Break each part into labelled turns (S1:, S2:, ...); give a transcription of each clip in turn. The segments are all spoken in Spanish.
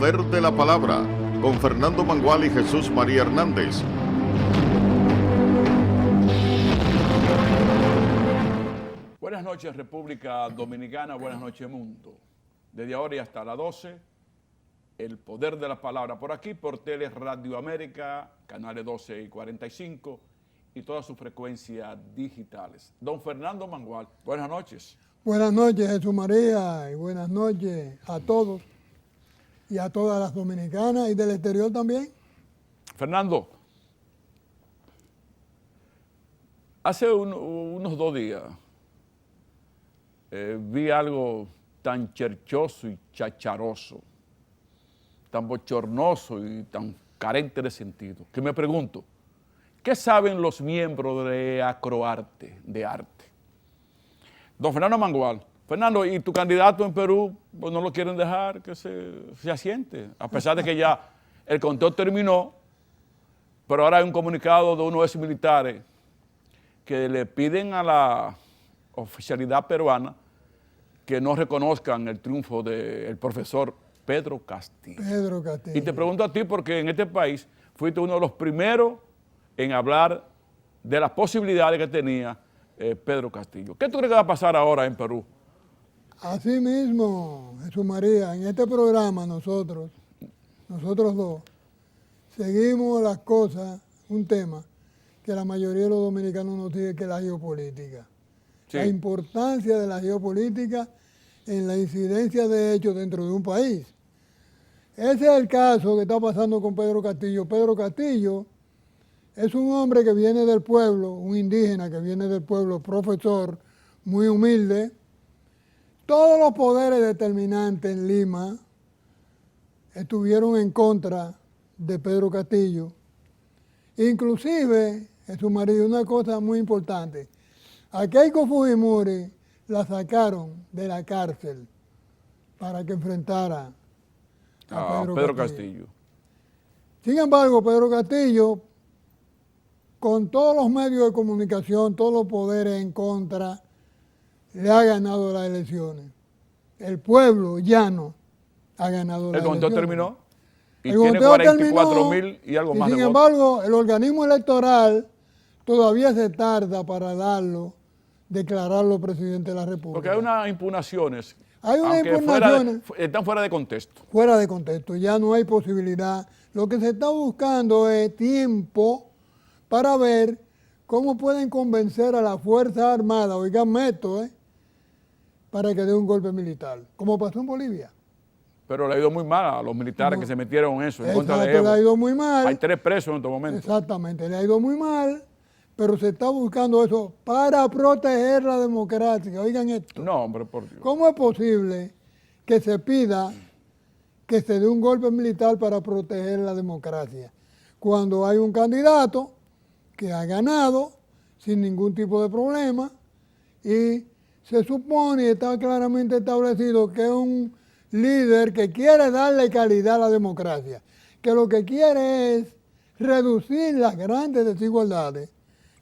S1: poder de la palabra, con Fernando Mangual y Jesús María Hernández.
S2: Buenas noches, República Dominicana, buenas noches, mundo. Desde ahora y hasta las 12, el poder de la palabra por aquí, por Tele Radio América, canales 12 y 45 y todas sus frecuencias digitales. Don Fernando Mangual, buenas noches.
S3: Buenas noches, Jesús María, y buenas noches a todos y a todas las dominicanas y del exterior también.
S2: Fernando, hace unos 2 días vi algo tan cherchoso y chacharoso, tan bochornoso y tan carente de sentido, que me pregunto, ¿qué saben los miembros de Acroarte, de arte? Don Fernando Mangual. Fernando, ¿y tu candidato en Perú pues no lo quieren dejar que se asiente? A pesar de que ya el conteo terminó, pero ahora hay un comunicado de unos ex militares que le piden a la oficialidad peruana que no reconozcan el triunfo del profesor Pedro Castillo.
S3: Pedro Castillo.
S2: Y te pregunto a ti porque en este país fuiste uno de los primeros en hablar de las posibilidades que tenía Pedro Castillo. ¿Qué tú crees que va a pasar ahora en Perú?
S3: Así mismo, Jesús María, en este programa nosotros dos, seguimos las cosas, un tema que la mayoría de los dominicanos no sigue, que es la geopolítica. Sí. La importancia de la geopolítica en la incidencia de hechos dentro de un país. Ese es el caso que está pasando con Pedro Castillo. Pedro Castillo es un hombre que viene del pueblo, un indígena que viene del pueblo, profesor, muy humilde. Todos los poderes determinantes en Lima estuvieron en contra de Pedro Castillo. Inclusive, Jesús María, una cosa muy importante, a Keiko Fujimori la sacaron de la cárcel para que enfrentara a Pedro Castillo. Sin embargo, Pedro Castillo, con todos los medios de comunicación, todos los poderes en contra, le ha ganado las elecciones. El pueblo llano ha ganado las elecciones.
S2: El conteo terminó y tiene 44,000 y algo más de votos.
S3: Sin embargo, el organismo electoral todavía se tarda para declararlo presidente de la República.
S2: Porque hay unas impugnaciones.
S3: Hay unas impugnaciones.
S2: Están fuera de contexto.
S3: Fuera de contexto, ya no hay posibilidad. Lo que se está buscando es tiempo para ver cómo pueden convencer a la Fuerza Armada, oigan esto, para que dé un golpe militar, como pasó en Bolivia.
S2: Pero le ha ido muy mal a los militares que se metieron en eso, en contra de
S3: Evo. Le ha ido muy mal.
S2: Hay 3 presos en estos momentos.
S3: Exactamente, le ha ido muy mal, pero se está buscando eso para proteger la democracia. Oigan esto.
S2: No, hombre, por Dios.
S3: ¿Cómo es posible que se pida que se dé un golpe militar para proteger la democracia cuando hay un candidato que ha ganado sin ningún tipo de problema y se supone y está claramente establecido que es un líder que quiere darle calidad a la democracia, que lo que quiere es reducir las grandes desigualdades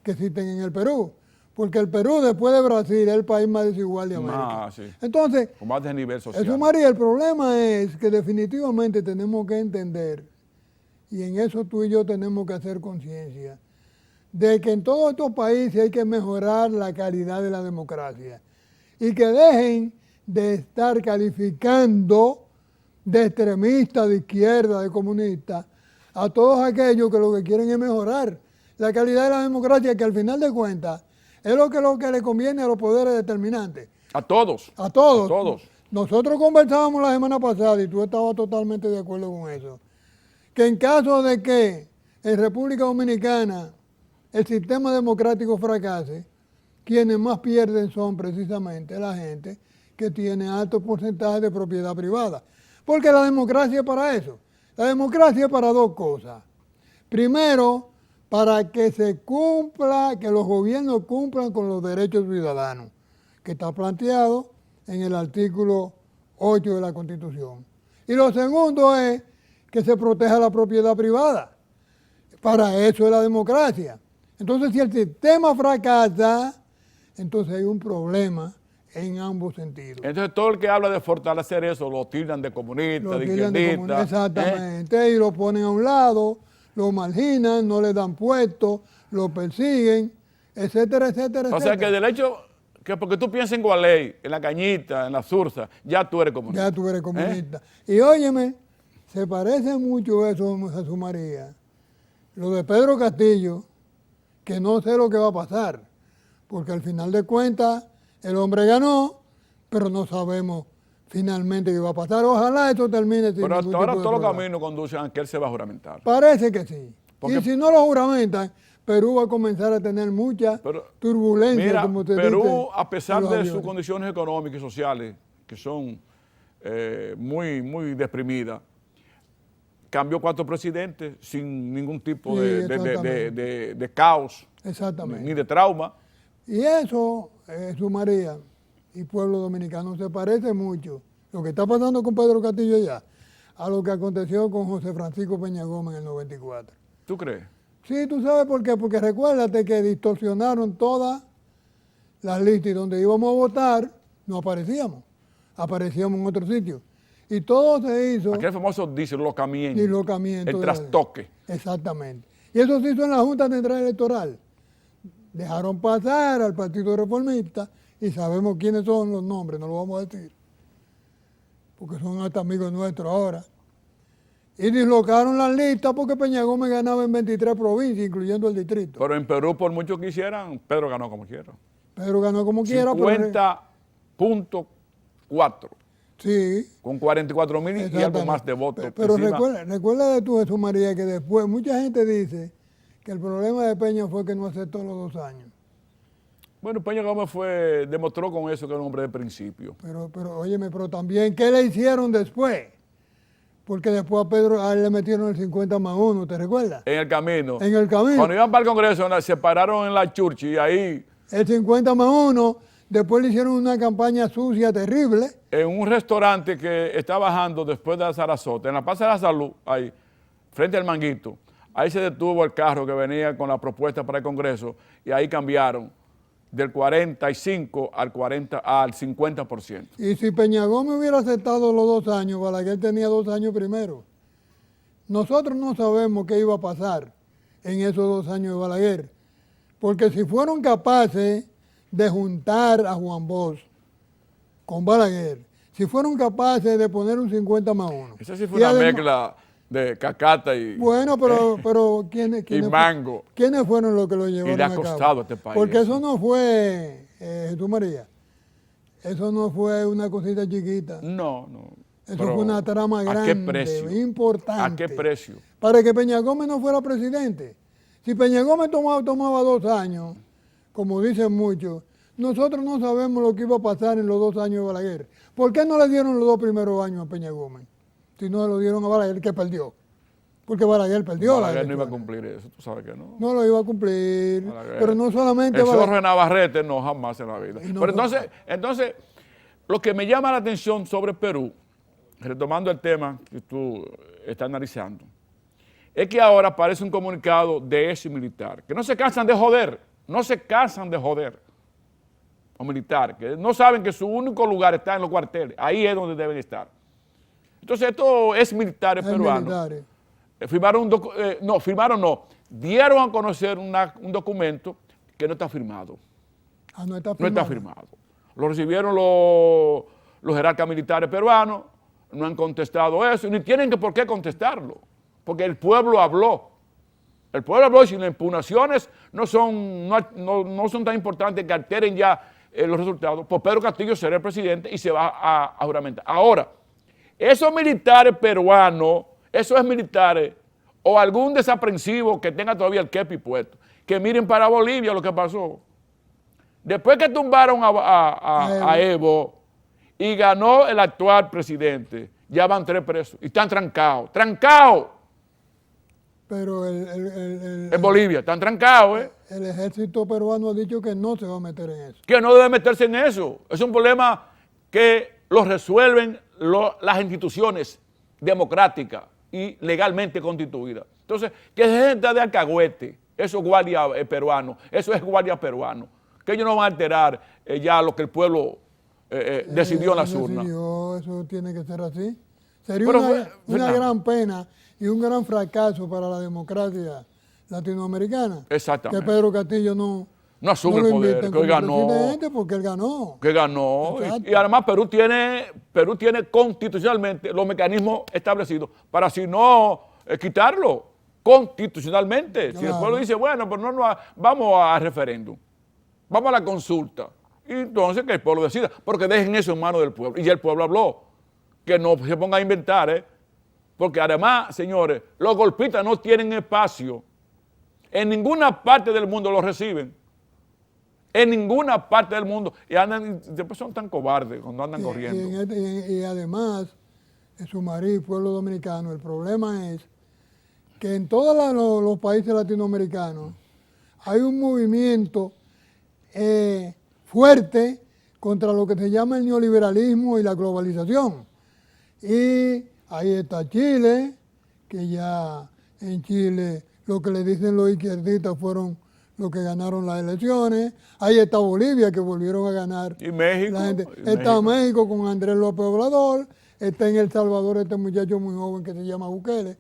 S3: que existen en el Perú, porque el Perú después de Brasil es el país más desigual de América.
S2: Sí.
S3: Entonces,
S2: con más desnivel social.
S3: Jesús María, el problema es que definitivamente tenemos que entender, y en eso tú y yo tenemos que hacer conciencia, de que en todos estos países hay que mejorar la calidad de la democracia y que dejen de estar calificando de extremistas, de izquierda, de comunistas, a todos aquellos que lo que quieren es mejorar la calidad de la democracia, que al final de cuentas es lo que le conviene a los poderes determinantes.
S2: A todos.
S3: A todos.
S2: A todos.
S3: Nosotros conversábamos la semana pasada, y tú estabas totalmente de acuerdo con eso, que en caso de que en República Dominicana el sistema democrático fracase, quienes más pierden son precisamente la gente que tiene altos porcentajes de propiedad privada. Porque la democracia es para eso. La democracia es para 2 cosas. Primero, para que se cumpla, que los gobiernos cumplan con los derechos ciudadanos, que está planteado en el artículo 8 de la Constitución. Y lo segundo es que se proteja la propiedad privada. Para eso es la democracia. Entonces, si el sistema fracasa, entonces hay un problema en ambos sentidos.
S2: Entonces todo el que habla de fortalecer eso lo tildan de comunista,
S3: Lo
S2: de
S3: tildan de
S2: izquierdista.
S3: exactamente, y lo ponen a un lado, lo marginan, no le dan puestos, lo persiguen, etcétera, etcétera,
S2: O sea que
S3: etcétera.
S2: del hecho que porque tú piensas en Gualey, en la Cañita, en la Sursa, ya tú eres comunista.
S3: Ya tú eres comunista. Y óyeme, se parece mucho eso, Jesús María, lo de Pedro Castillo, que no sé lo que va a pasar, porque al final de cuentas el hombre ganó, pero no sabemos finalmente qué va a pasar. Ojalá esto termine sin
S2: Pero hasta
S3: ningún
S2: ahora
S3: tipo de
S2: todos los
S3: problema.
S2: caminos conducen a que él se va a juramentar.
S3: Parece que sí.
S2: Porque-
S3: Y si no lo juramentan, Perú va a comenzar a tener mucha
S2: Pero,
S3: turbulencia,
S2: Mira,
S3: como te
S2: Perú,
S3: dice,
S2: a pesar
S3: en los
S2: de sus
S3: aviones.
S2: condiciones económicas y sociales, que son muy deprimidas, cambió 4 presidentes sin ningún tipo
S3: Sí,
S2: de caos
S3: Exactamente.
S2: ni de trauma.
S3: Y eso, Jesús María y pueblo dominicano, se parece mucho, lo que está pasando con Pedro Castillo allá, a lo que aconteció con José Francisco Peña Gómez en el 94.
S2: ¿Tú crees?
S3: Sí, ¿tú sabes por qué? Porque recuérdate que distorsionaron todas las listas y donde íbamos a votar no aparecíamos, aparecíamos en otro sitio. Y todo se hizo
S2: Aquel famoso dislocamiento,
S3: dislocamiento.
S2: el
S3: de-
S2: trastoque.
S3: Exactamente. Y eso se hizo en la Junta Central Electoral. Dejaron pasar al Partido Reformista y sabemos quiénes son los nombres, no lo vamos a decir, porque son hasta amigos nuestros ahora. Y dislocaron las listas porque Peña Gómez ganaba en 23 provincias, incluyendo el distrito.
S2: Pero en Perú, por mucho que hicieran, Pedro ganó como quiera.
S3: Pedro ganó como quiera, pero
S2: 50.4,
S3: sí,
S2: con 44.000 y algo
S3: exactamente.
S2: más de votos.
S3: Pero
S2: encima.
S3: recuerda de tú, Jesús María, que después mucha gente dice que el problema de Peña fue que no aceptó los 2 años.
S2: Bueno, Peña Gómez demostró con eso que era un hombre de principio.
S3: Pero óyeme, pero también, ¿qué le hicieron después? Porque después a él le metieron el 50+1, ¿te recuerdas?
S2: En el camino.
S3: En el camino.
S2: Cuando iban para el Congreso, se pararon en la Church y ahí,
S3: El 50+1, después le hicieron una campaña sucia, terrible.
S2: en un restaurante que está bajando después de la Sarasota, en la Plaza de la Salud, ahí, frente al Manguito, ahí se detuvo el carro que venía con la propuesta para el Congreso y ahí cambiaron del 45 al 50%.
S3: Y si Peña Gómez hubiera aceptado los 2 años, Balaguer tenía 2 años primero. Nosotros no sabemos qué iba a pasar en esos 2 años de Balaguer, porque si fueron capaces de juntar a Juan Bosch con Balaguer, si fueron capaces de poner un 50+1.
S2: Esa sí fue
S3: y
S2: una
S3: además-
S2: mezcla de cacata y...
S3: Bueno, pero ¿quiénes
S2: mango.
S3: ¿quiénes fueron los que lo llevaron
S2: le ha
S3: a cabo?
S2: costado a este país
S3: Porque
S2: eso.
S3: eso no fue, Jesús María, eso no fue una cosita chiquita.
S2: No.
S3: Eso
S2: Pero,
S3: fue una trama
S2: ¿a
S3: grande,
S2: qué precio?
S3: importante.
S2: ¿A qué precio?
S3: Para que Peña Gómez no fuera presidente. Si Peña Gómez tomaba 2 años, como dicen muchos, nosotros no sabemos lo que iba a pasar en los 2 años de Balaguer. ¿Por qué no le dieron los 2 primeros años a Peña Gómez? Si no se lo dieron a Balaguer, que perdió. Porque Balaguer perdió.
S2: Balaguer
S3: las
S2: no iba a
S3: elecciones.
S2: cumplir eso, tú sabes que no.
S3: No lo iba a cumplir.
S2: Balaguer.
S3: Pero no solamente
S2: El zorro
S3: Balaguer.
S2: de Navarrete no, jamás en la vida.
S3: Y no
S2: Pero
S3: fue-
S2: entonces, lo que me llama la atención sobre Perú, retomando el tema que tú estás analizando, es que ahora aparece un comunicado de ese militar, que no se cansan de joder, los militares, que no saben que su único lugar está en los cuarteles, ahí es donde deben estar. Entonces estos ex militares
S3: Hay
S2: peruanos
S3: militares.
S2: dieron a conocer un documento que no está firmado.
S3: Ah, no está
S2: No
S3: firmado.
S2: está firmado. Lo recibieron los jerarcas militares peruanos, no han contestado eso, ni tienen por qué contestarlo, porque el pueblo habló. El pueblo habló y si las impugnaciones no son tan importantes que alteren ya los resultados, pues Pedro Castillo será el presidente y se va a juramentar. Ahora, esos militares peruanos, esos militares o algún desaprensivo que tenga todavía el kepi puesto, que miren para Bolivia lo que pasó. Después que tumbaron a Evo y ganó el actual presidente, ya van 3 presos y están trancados.
S3: Pero
S2: En Bolivia, están trancados,
S3: el ejército peruano ha dicho que no se va a meter en eso.
S2: que no debe meterse en eso. Es un problema que lo resuelven las instituciones democráticas y legalmente constituidas. Entonces, que gente de alcahuete, eso es guardia peruano, eso es guardia peruano, que ellos no van a alterar ya lo que el pueblo decidió en las urnas.
S3: Eso tiene que ser así. Sería
S2: Pero,
S3: una
S2: Fernando,
S3: gran pena y un gran fracaso para la democracia latinoamericana.
S2: Exactamente.
S3: Que Pedro Castillo no
S2: asume
S3: lo
S2: el poder,
S3: inviten
S2: que hoy
S3: como
S2: ganó.
S3: presidente porque él ganó.
S2: Que ganó.
S3: Exacto.
S2: Y además Perú tiene constitucionalmente los mecanismos establecidos para si no quitarlo constitucionalmente. Si el
S3: Claro.
S2: pueblo dice, bueno, pues vamos a referéndum, vamos a la consulta. Y entonces que el pueblo decida, porque dejen eso en manos del pueblo. Y ya el pueblo habló, que no se ponga a inventar, porque además, señores, los golpistas no tienen espacio. En ninguna parte del mundo los reciben. En ninguna parte del mundo. Y andan, después son tan cobardes cuando andan corriendo.
S3: Y además, en Sumarí, pueblo dominicano, el problema es que en todos los países latinoamericanos hay un movimiento fuerte contra lo que se llama el neoliberalismo y la globalización. Y ahí está Chile, que ya en Chile lo que le dicen los izquierdistas fueron los que ganaron las elecciones. Ahí está Bolivia, que volvieron a ganar.
S2: Y México.
S3: La gente. Está México con Andrés López Obrador. Está en El Salvador este muchacho muy joven que se llama Bukele.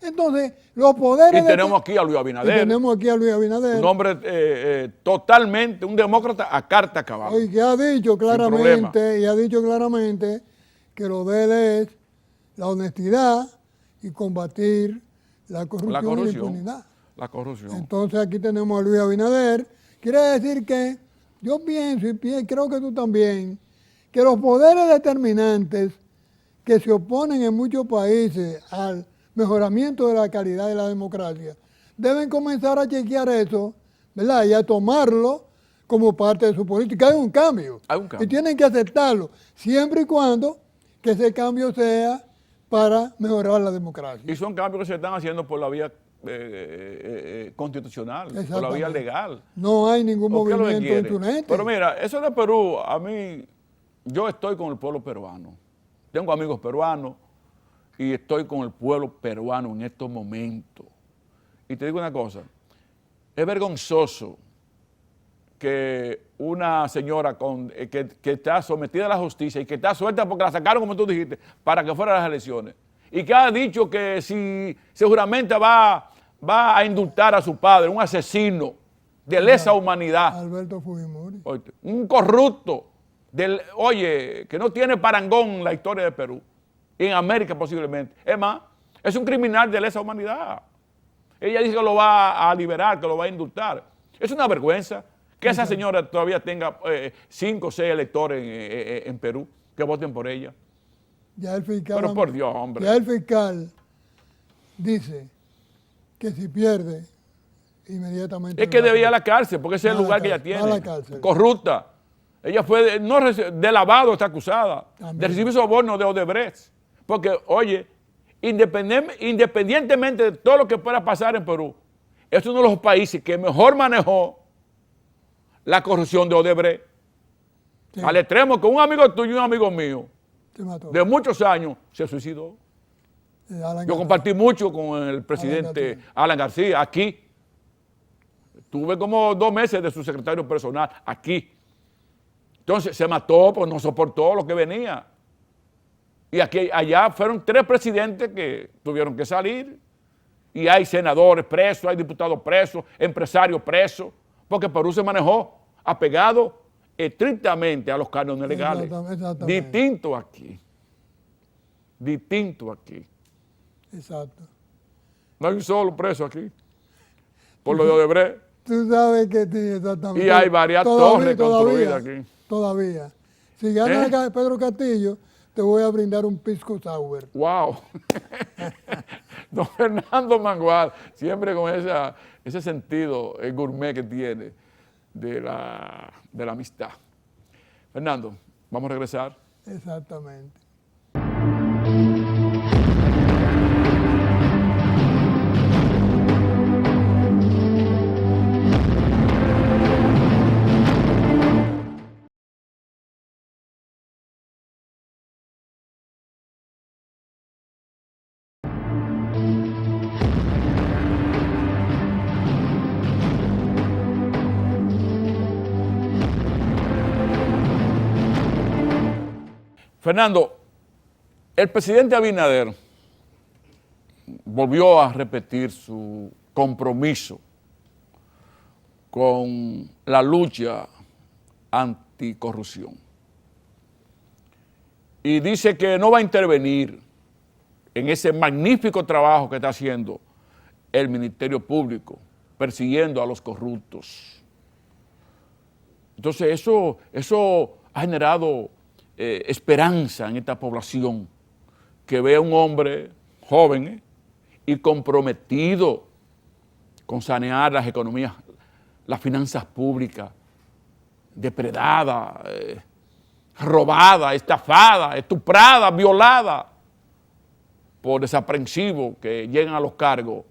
S3: Entonces, los poderes...
S2: Y tenemos aquí a Luis Abinader.
S3: Y tenemos aquí a Luis Abinader.
S2: Un hombre totalmente, un demócrata a carta acabada.
S3: Y que ha dicho claramente que lo de él es la honestidad y combatir la corrupción y la impunidad.
S2: La corrupción.
S3: Entonces aquí tenemos a Luis Abinader. Quiere decir que yo pienso y creo que tú también, que los poderes determinantes que se oponen en muchos países al mejoramiento de la calidad de la democracia deben comenzar a chequear eso, ¿verdad? Y a tomarlo como parte de su política. Hay un cambio. Y tienen que aceptarlo, siempre y cuando que ese cambio sea para mejorar la democracia.
S2: Y son cambios que se están haciendo por la vía constitucional, por la vía legal.
S3: No hay ningún movimiento insurgente.
S2: Pero mira, eso de Perú, a mí, yo estoy con el pueblo peruano. Tengo amigos peruanos y estoy con el pueblo peruano en estos momentos. Y te digo una cosa, es vergonzoso que una señora que está sometida a la justicia y que está suelta porque la sacaron, como tú dijiste, para que fuera a las elecciones, y que ha dicho que si seguramente va a indultar a su padre, un asesino de lesa humanidad.
S3: Alberto Fujimori.
S2: Un corrupto, que no tiene parangón en la historia de Perú, y en América posiblemente. Es más, es un criminal de lesa humanidad. Ella dice que lo va a liberar, que lo va a indultar. Es una vergüenza que esa señora todavía tenga 5 o 6 electores en Perú que voten por ella.
S3: Ya el fiscal,
S2: pero por Dios, hombre.
S3: Ya el fiscal dice que si pierde, inmediatamente...
S2: Es que debía ir a la cárcel, porque ese es el lugar que ella tiene.
S3: Va a la cárcel.
S2: Corrupta. Ella fue de lavado, está acusada. También. De recibir soborno de Odebrecht. Porque, oye, independientemente de todo lo que pueda pasar en Perú, es uno de los países que mejor manejó la corrupción de Odebrecht. Sí. Al extremo que un amigo tuyo y un amigo mío, de muchos años, se suicidó. Yo compartí mucho con el presidente Alan García aquí. Tuve como 2 meses de su secretario personal aquí. Entonces se mató, pues no soportó lo que venía. Y allá fueron 3 presidentes que tuvieron que salir. Y hay senadores presos, hay diputados presos, empresarios presos, porque Perú se manejó apegado estrictamente a los cánones legales. Exactamente. Distinto aquí. Distinto aquí.
S3: Exacto.
S2: No hay un solo preso aquí, por lo de Odebrecht.
S3: Tú sabes que sí, exactamente.
S2: Y hay varias torres construidas aquí.
S3: Todavía. Si gana Pedro Castillo, te voy a brindar un pisco sour.
S2: ¡Wow! Don Fernando Mangual, siempre con ese sentido gourmet que tiene de la amistad. Fernando, vamos a regresar.
S3: Exactamente.
S2: Fernando, el presidente Abinader volvió a repetir su compromiso con la lucha anticorrupción. Y dice que no va a intervenir en ese magnífico trabajo que está haciendo el Ministerio Público, persiguiendo a los corruptos. Entonces eso ha generado esperanza en esta población, que ve a un hombre joven y comprometido con sanear las economías, las finanzas públicas, depredadas, robadas, estafadas, estupradas, violadas por desaprensivos que llegan a los cargos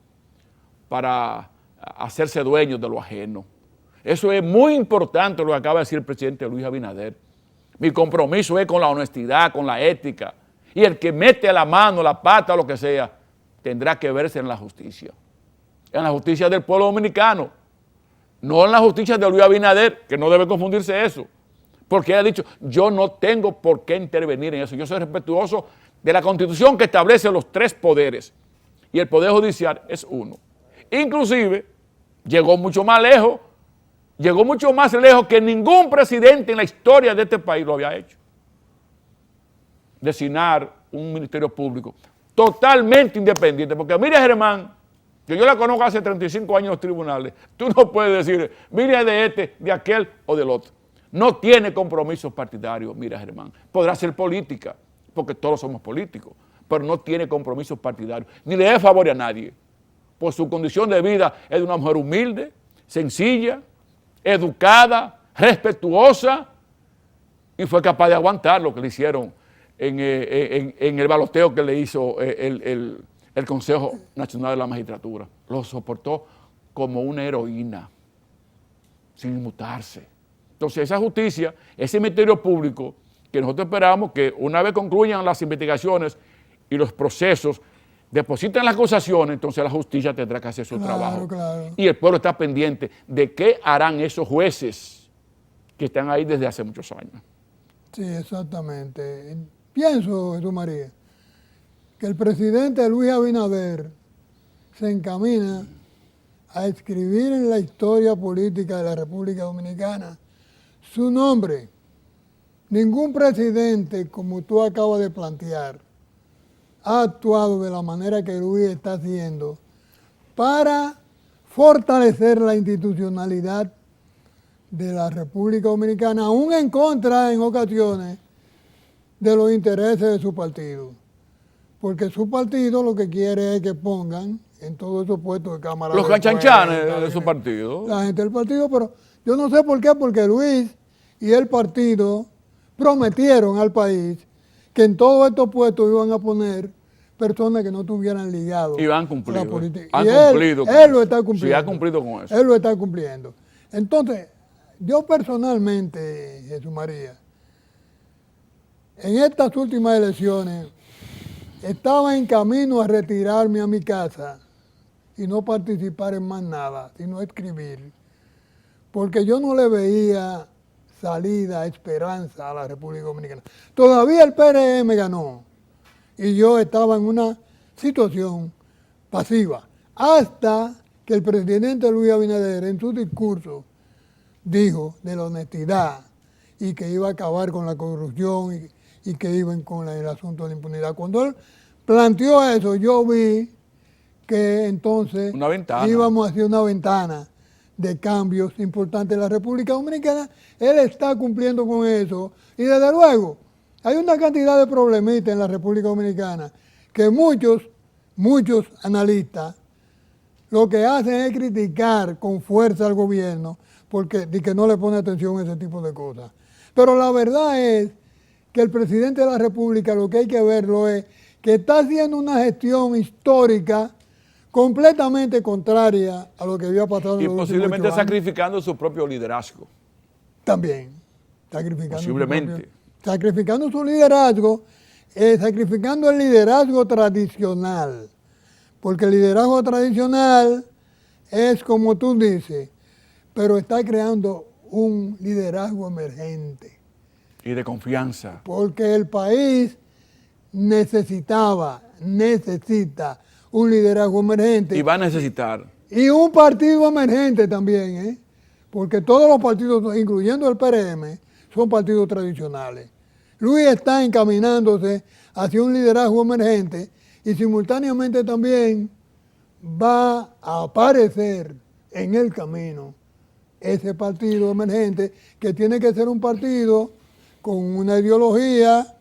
S2: para hacerse dueños de lo ajeno. Eso es muy importante lo que acaba de decir el presidente Luis Abinader. Mi compromiso es con la honestidad, con la ética, y el que mete la mano, la pata, lo que sea, tendrá que verse en la justicia del pueblo dominicano, no en la justicia de Luis Abinader, que no debe confundirse eso, porque él ha dicho, yo no tengo por qué intervenir en eso, yo soy respetuoso de la Constitución que establece los 3 poderes, y el Poder Judicial es uno. Inclusive, llegó mucho más lejos que ningún presidente en la historia de este país lo había hecho. Designar un ministerio público totalmente independiente, porque Miriam Germán, que yo la conozco hace 35 años en los tribunales, tú no puedes decir, Miriam de este, de aquel o del otro. No tiene compromisos partidarios, Miriam Germán. Podrá ser política, porque todos somos políticos, pero no tiene compromisos partidarios, ni le debe favor a nadie. Por su condición de vida es de una mujer humilde, sencilla, educada, respetuosa, y fue capaz de aguantar lo que le hicieron en el baloteo que le hizo el Consejo Nacional de la Magistratura. Lo soportó como una heroína, sin inmutarse. Entonces esa justicia, ese Ministerio Público, que nosotros esperamos que una vez concluyan las investigaciones y los procesos, depositan las acusaciones, entonces la justicia tendrá que hacer su trabajo.
S3: Claro.
S2: Y el pueblo está pendiente de qué harán esos jueces que están ahí desde hace muchos años.
S3: Sí, exactamente. Pienso, Jesús María, que el presidente Luis Abinader se encamina a escribir en la historia política de la República Dominicana su nombre. Ningún presidente, como tú acabas de plantear, ha actuado de la manera que Luis está haciendo para fortalecer la institucionalidad de la República Dominicana, aún en contra, en ocasiones, de los intereses de su partido. Porque su partido lo que quiere es que pongan en todos esos puestos de Cámara
S2: Los canchanchanes de su partido.
S3: La gente del partido, pero yo no sé por qué, porque Luis y el partido prometieron al país que en todos estos puestos iban a poner personas que no estuvieran ligados.
S2: Y han cumplido.
S3: A la política.
S2: Han
S3: y
S2: cumplido.
S3: Él lo está cumpliendo.
S2: Sí, ha cumplido con eso.
S3: Él lo está cumpliendo. Entonces, yo personalmente, Jesús María, en estas últimas elecciones, estaba en camino a retirarme a mi casa y no participar en más nada, sino escribir, porque yo no le veía salida, esperanza a la República Dominicana. Todavía el PRM ganó y yo estaba en una situación pasiva, hasta que el presidente Luis Abinader en su discurso dijo de la honestidad y que iba a acabar con la corrupción y que iban con el asunto de la impunidad. Cuando él planteó eso, yo vi que entonces íbamos hacia una ventana de cambios importantes en la República Dominicana. Él está cumpliendo con eso y desde luego hay una cantidad de problemitas en la República Dominicana que muchos analistas lo que hacen es criticar con fuerza al gobierno porque de que no le pone atención a ese tipo de cosas. Pero la verdad es que el presidente de la República, lo que hay que verlo es que está haciendo una gestión histórica completamente contraria a lo que había pasado en los últimos 8 años.
S2: Y posiblemente sacrificando su propio liderazgo.
S3: También, sacrificando
S2: posiblemente.
S3: Sacrificando su liderazgo, sacrificando el liderazgo tradicional. Porque el liderazgo tradicional es como tú dices, pero está creando un liderazgo emergente.
S2: Y de confianza.
S3: Porque el país necesita un liderazgo emergente.
S2: Y va a necesitar.
S3: Y un partido emergente también, ¿eh? Porque todos los partidos, incluyendo el PRM, son partidos tradicionales. Luis está encaminándose hacia un liderazgo emergente y simultáneamente también va a aparecer en el camino ese partido emergente que tiene que ser un partido con una ideología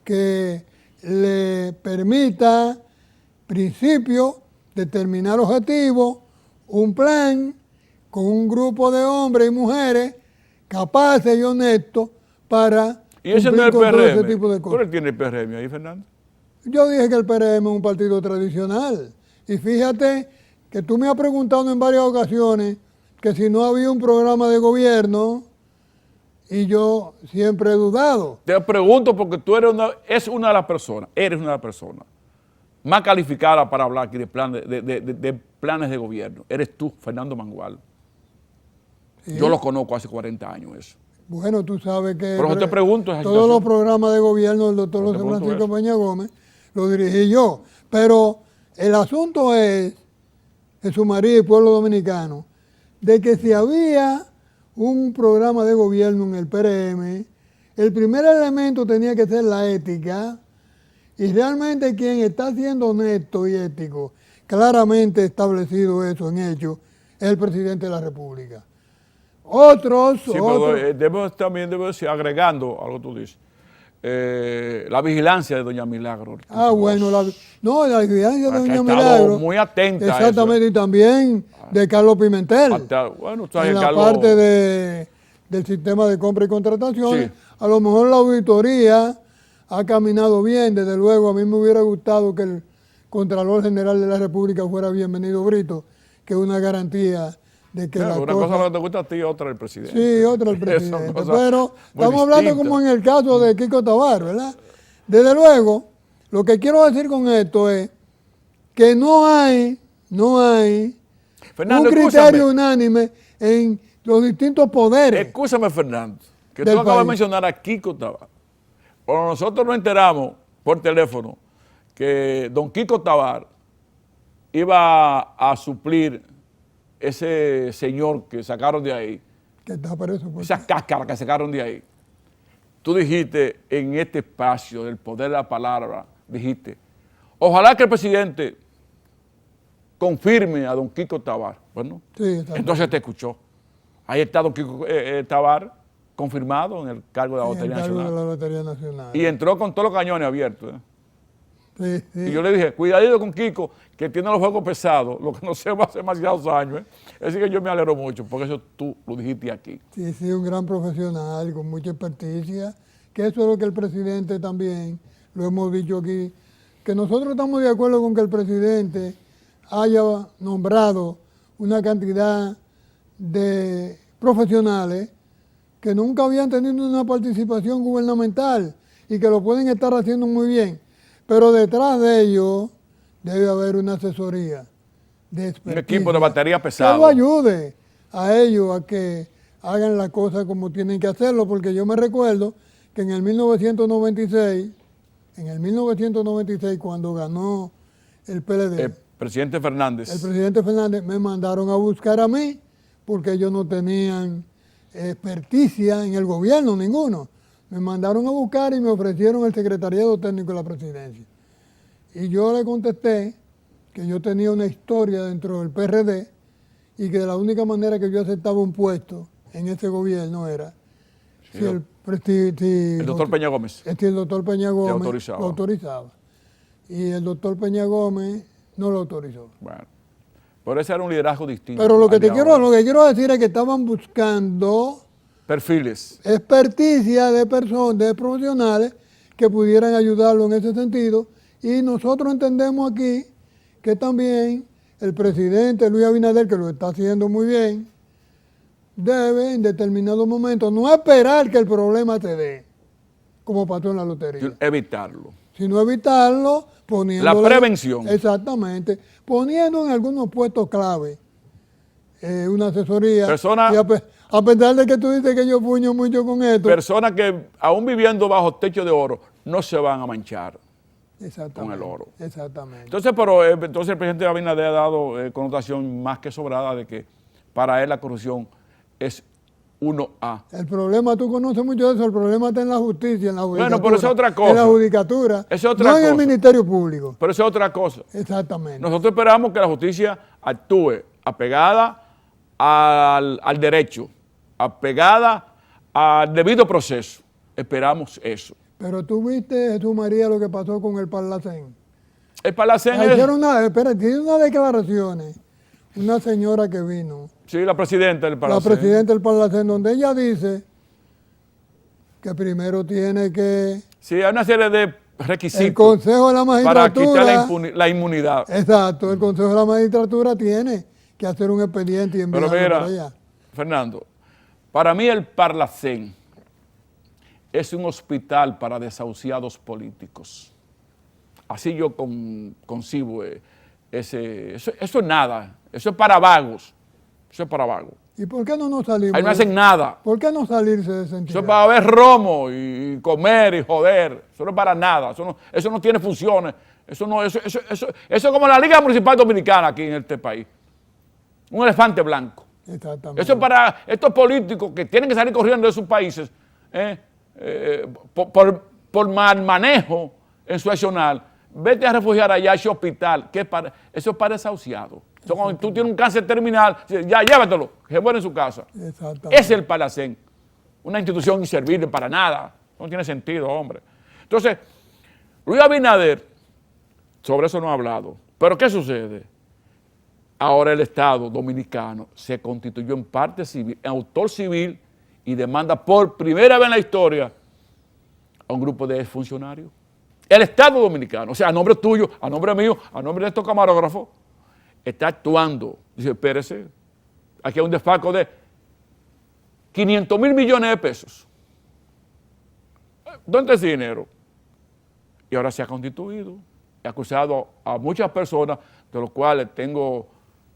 S3: que le permita principios, determinar objetivos, un plan con un grupo de hombres y mujeres capaces y honestos para
S2: Y ese no es el
S3: cumplir con todo ese
S2: PRM.
S3: tipo de cosas.
S2: ¿Cuál tiene el PRM ahí, Fernando?
S3: Yo dije que el PRM es un partido tradicional. Y fíjate que tú me has preguntado en varias ocasiones que si no había un programa de gobierno, y yo siempre he dudado.
S2: Te pregunto porque tú eres una de las personas más calificada para hablar aquí de planes de gobierno. Eres tú, Fernando Mangual.
S3: Sí.
S2: Yo lo conozco hace 40 años eso.
S3: Bueno, tú sabes que
S2: Pero yo te pregunto esa
S3: todos los
S2: situación.
S3: programas de gobierno del doctor
S2: Pero te
S3: José
S2: pregunto
S3: Francisco
S2: eso.
S3: Peña Gómez lo dirigí yo. Pero el asunto es, Jesús María y pueblo dominicano, de que si había un programa de gobierno en el PRM, el primer elemento tenía que ser la ética, y realmente quien está siendo honesto y ético, claramente establecido eso en hecho, es el presidente de la República. Otros,
S2: Sí, pero también debo decir, agregando algo que tú dices, la vigilancia de doña Milagro Ortiz
S3: bueno, la vigilancia de
S2: que ha
S3: doña
S2: estado
S3: Milagro.
S2: muy atenta a eso,
S3: Exactamente, y también de Carlos Pimentel.
S2: Bueno, tú sabes,
S3: En la
S2: Carlos,
S3: parte del sistema de compra y contrataciones.
S2: Sí.
S3: A lo mejor la auditoría ha caminado bien. Desde luego, a mí me hubiera gustado que el Contralor General de la República fuera Bienvenido Brito, que es una garantía de que
S2: claro,
S3: la
S2: una cosa que te gusta a ti, otra el presidente.
S3: Sí, otra el
S2: Son
S3: presidente.
S2: cosas
S3: Pero
S2: muy
S3: estamos hablando
S2: distintas.
S3: como en el caso de Kiko Tabar, ¿verdad? Desde luego, lo que quiero decir con esto es que no hay
S2: Fernando,
S3: un criterio
S2: escúchame.
S3: unánime en los distintos poderes.
S2: Escúchame, Fernando, que
S3: Del
S2: tú acabas de
S3: país.
S2: mencionar a Kiko Tabar. Cuando nosotros nos enteramos por teléfono que don Kiko Tabar iba a suplir ese señor que sacaron de ahí,
S3: Que está preso. Pues.
S2: esa cáscara que sacaron de ahí, tú dijiste en este espacio del poder de la palabra, dijiste, ojalá que el presidente confirme a don Kiko Tabar. Bueno,
S3: Sí, está
S2: entonces te escuchó. Ahí está don Kiko Tabar confirmado en el cargo de la
S3: en el
S2: Lotería
S3: cargo de
S2: Nacional.
S3: la Lotería Nacional.
S2: Y entró con todos los cañones abiertos.
S3: Sí, sí.
S2: Y yo le dije, cuidadito con Kiko, que tiene los juegos pesados, lo que no sé hace demasiados años. Así que yo me alegro mucho, porque eso tú lo dijiste aquí.
S3: Sí, sí, un gran profesional con mucha experticia, que eso es lo que el presidente también, lo hemos dicho aquí, que nosotros estamos de acuerdo con que el presidente haya nombrado una cantidad de profesionales que nunca habían tenido una participación gubernamental y que lo pueden estar haciendo muy bien, pero detrás de ellos debe haber una asesoría de experticia.
S2: Un equipo de batería
S3: Que
S2: pesado.
S3: lo ayude a ellos a que hagan las cosas como tienen que hacerlo, porque yo me recuerdo que en el 1996, cuando ganó el PLD,
S2: El presidente Fernández.
S3: el presidente Fernández, me mandaron a buscar a mí, porque ellos no tenían experticia en el gobierno, ninguno. Me mandaron a buscar y me ofrecieron el secretariado técnico de la presidencia. Y yo le contesté que yo tenía una historia dentro del PRD y que la única manera que yo aceptaba un puesto en ese gobierno era
S2: Sí,
S3: si el
S2: doctor Peña Gómez.
S3: si el doctor Peña Gómez
S2: autorizaba.
S3: lo autorizaba. Y el doctor Peña Gómez no lo autorizó.
S2: Bueno, pero ese era un liderazgo distinto.
S3: Pero lo que
S2: al de ahora.
S3: lo que quiero decir es que estaban buscando
S2: Perfiles.
S3: experticia de personas, de profesionales que pudieran ayudarlo en ese sentido. Y nosotros entendemos aquí que también el presidente Luis Abinader, que lo está haciendo muy bien, debe en determinados momentos no esperar que el problema se dé, como pasó en la lotería,
S2: Evitarlo.
S3: sino evitarlo poniendo...
S2: La prevención.
S3: Exactamente, poniendo en algunos puestos clave una asesoría
S2: Persona-
S3: y A pesar de que tú dices que yo puño mucho con esto.
S2: Personas que aún viviendo bajo techo de oro no se van a manchar con el oro.
S3: Exactamente.
S2: Entonces, entonces el presidente Abinader ha dado connotación más que sobrada de que para él la corrupción es 1A.
S3: El problema, tú conoces mucho de eso, el problema está en la justicia, en la judicatura.
S2: Bueno, pero eso es otra cosa.
S3: En la judicatura,
S2: Eso es otra
S3: no en el
S2: cosa.
S3: Ministerio Público.
S2: Pero eso es otra cosa.
S3: Exactamente.
S2: Nosotros esperamos que la justicia actúe apegada al derecho, apegada al debido proceso. Esperamos eso.
S3: Pero tú viste, Jesús María, lo que pasó con el Parlacén.
S2: El Palacén es...
S3: Hicieron unas declaraciones, una señora que vino,
S2: Sí, la presidenta del Palacén.
S3: la presidenta del Parlacén, donde ella dice que primero tiene que
S2: Sí, hay una serie de requisitos
S3: el Consejo de la
S2: para quitar
S3: Magistratura,
S2: la inmunidad.
S3: exacto, el Consejo de la Magistratura tiene que hacer un expediente y
S2: Pero
S3: enviarlo
S2: mira,
S3: para allá.
S2: Fernando, para mí el Parlacén es un hospital para desahuciados políticos. Así yo concibo eso es nada, eso es para vagos, eso es para vagos.
S3: ¿Y por qué no nos salimos?
S2: Ahí no hacen nada,
S3: ¿Por qué no salirse de esa
S2: eso
S3: entidad?
S2: es para beber romo y comer y joder, eso no es para nada, eso no tiene funciones, eso es como la Liga Municipal Dominicana aquí en este país, un elefante blanco.
S3: Exactamente.
S2: Eso es para estos políticos que tienen que salir corriendo de sus países por mal manejo en su accionar. Vete a refugiar allá a ese hospital, eso es para desahuciados. Cuando tú tienes un cáncer terminal, ya llévatelo, que se muere en su casa.
S3: Exactamente.
S2: Ese es el Palacén, una institución inservible para nada, no tiene sentido, hombre. Entonces, Luis Abinader, sobre eso no ha hablado, pero ¿qué sucede? Ahora el Estado dominicano se constituyó en parte civil, en autor civil y demanda por primera vez en la historia a un grupo de funcionarios. El Estado dominicano, o sea, a nombre tuyo, a nombre mío, a nombre de estos camarógrafos, está actuando. Dice, espérese, aquí hay un desfalco de 500 millones de pesos. ¿Dónde está ese dinero? Y ahora se ha constituido, he acusado a muchas personas, de los cuales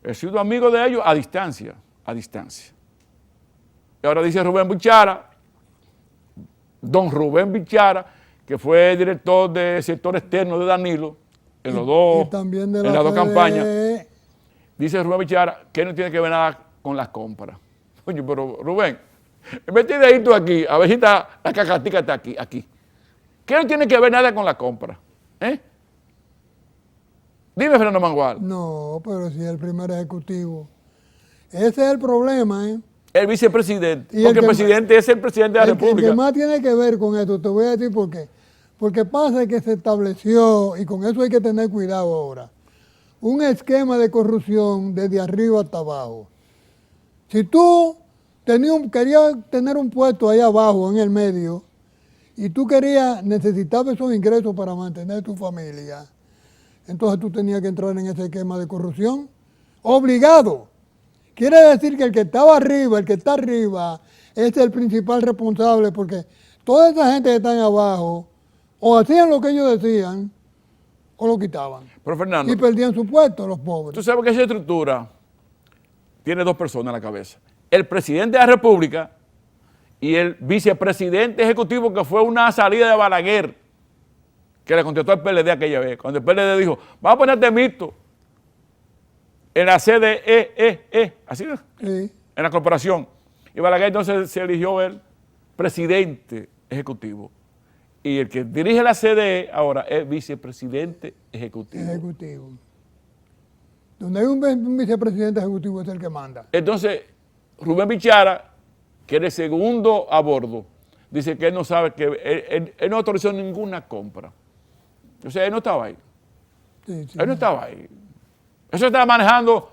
S2: he sido amigo de ellos a distancia. Y ahora dice Rubén Bichara, don Rubén Bichara, que fue director del sector externo de Danilo, en las dos campañas, dice Rubén Bichara que no tiene que ver nada con las compras. Oye, pero Rubén, vete de ahí tú aquí, a ver si la cacatica está aquí. ¿Qué no tiene que ver nada con la compra? Dime, Fernando Mangual.
S3: No, pero si es el primer ejecutivo. Ese es el problema, ¿eh?
S2: El vicepresidente,
S3: Y
S2: porque el presidente es el presidente de la República.
S3: El que más tiene que ver con esto, te voy a decir por qué. Porque pasa que se estableció, y con eso hay que tener cuidado ahora, un esquema de corrupción desde arriba hasta abajo. Si tú querías tener un puesto ahí abajo, en el medio, y tú necesitabas esos ingresos para mantener tu familia, entonces tú tenías que entrar en ese esquema de corrupción, obligado. Quiere decir que el que está arriba, es el principal responsable, porque toda esa gente que está abajo, o hacían lo que ellos decían, o lo quitaban.
S2: Pero Fernando,
S3: Y perdían su puesto, los pobres.
S2: tú sabes que esa estructura tiene dos personas en la cabeza. El presidente de la República y el vicepresidente ejecutivo, que fue una salida de Balaguer, que le contestó al PLD aquella vez, cuando el PLD dijo, vamos a ponerte mixto en la CDE, así es,
S3: Sí.
S2: en la corporación. Y Balaguer entonces se eligió el presidente ejecutivo. Y el que dirige la CDE ahora es vicepresidente ejecutivo.
S3: Donde hay un vicepresidente ejecutivo es el que manda.
S2: Entonces, Rubén Bichara, que es el segundo a bordo, dice que él no sabe, que él no autorizó ninguna compra. O sea, él no estaba ahí.
S3: Sí,
S2: Él no estaba ahí. Eso estaba manejando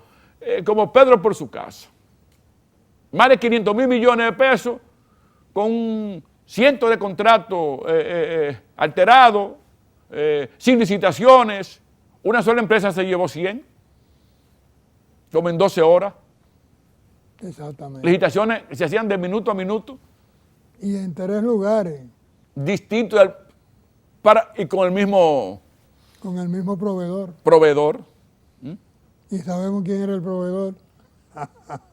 S2: como Pedro por su casa. Más de 500 millones de pesos con cientos de contratos alterados, sin licitaciones. Una sola empresa se llevó 100, como en 12 horas.
S3: Exactamente.
S2: Licitaciones que se hacían de minuto a minuto,
S3: Y en 3 lugares,
S2: distintos y con el mismo
S3: con el mismo proveedor.
S2: proveedor.
S3: Y sabemos quién era el proveedor.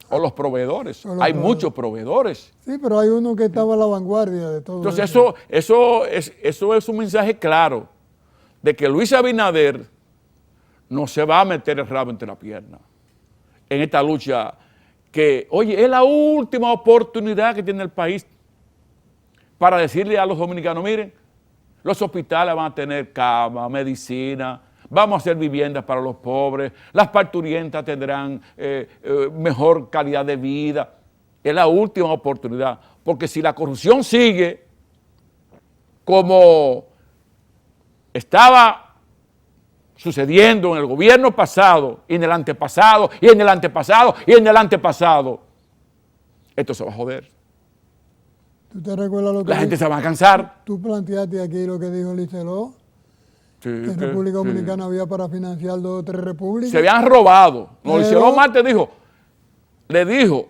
S2: O los proveedores.
S3: O los
S2: Hay
S3: proveedores.
S2: muchos proveedores.
S3: Sí, pero hay uno que estaba a la vanguardia de todo
S2: Entonces
S3: eso.
S2: eso es un mensaje claro de que Luis Abinader no se va a meter el rabo entre la pierna en esta lucha que, oye, es la última oportunidad que tiene el país para decirle a los dominicanos, miren, los hospitales van a tener cama, medicina, vamos a hacer viviendas para los pobres, las parturientas tendrán mejor calidad de vida. Es la última oportunidad, porque si la corrupción sigue como estaba sucediendo en el gobierno pasado, y en el antepasado, y en el antepasado, y en el antepasado, esto se va a joder.
S3: ¿Tú te recuerdas lo que
S2: La gente se va a cansar.
S3: tú planteaste aquí lo que dijo Liceló?
S2: Sí,
S3: Que en
S2: que-
S3: República
S2: sí.
S3: Dominicana había para financiar 2 o 3 repúblicas.
S2: Se habían robado. No,
S3: Pero-
S2: Liceló Marte le dijo,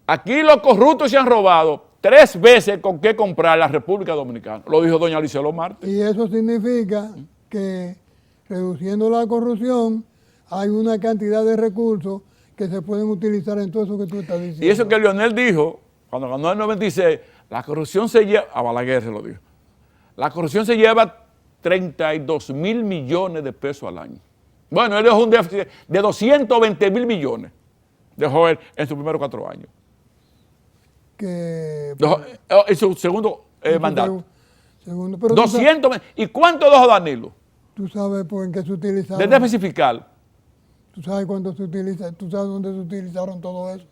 S2: aquí los corruptos se han robado 3 veces con qué comprar la República Dominicana. Lo dijo doña Liceló Marte.
S3: Y eso significa que reduciendo la corrupción hay una cantidad de recursos que se pueden utilizar en todo eso que tú estás diciendo.
S2: Y eso que Leonel dijo, cuando ganó el 96, la corrupción se lleva, a Balaguer se lo dijo, la corrupción se lleva 32 mil millones de pesos al año. Bueno, él dejó un déficit de 220 mil millones, dejó él en sus primeros 4 años.
S3: Que,
S2: En su segundo mandato.
S3: Segundo, pero
S2: 200, ¿y cuánto dejó Danilo?
S3: tú sabes pues, en qué se utilizaron.
S2: De déficit fiscal.
S3: Tú sabes cuándo se utiliza, tú sabes dónde se utilizaron todo eso.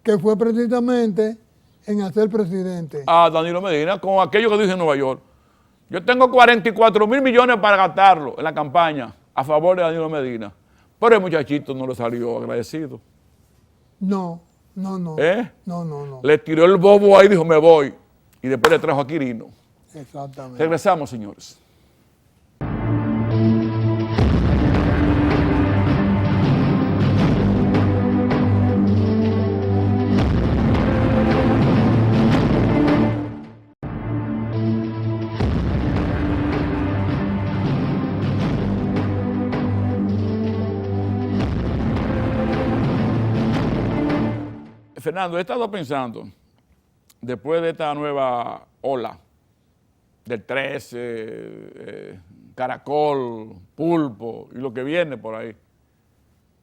S3: Que fue precisamente en hacer presidente.
S2: A Danilo Medina, con aquello que dije en Nueva York. Yo tengo 44 mil millones para gastarlo en la campaña a favor de Danilo Medina. Pero el muchachito no le salió agradecido.
S3: No.
S2: ¿Eh?
S3: No.
S2: Le tiró el bobo ahí y dijo, me voy. Y después le trajo a Quirino.
S3: Exactamente.
S2: Regresamos, señores. Fernando, he estado pensando, después de esta nueva ola del 13, Caracol, Pulpo y lo que viene por ahí,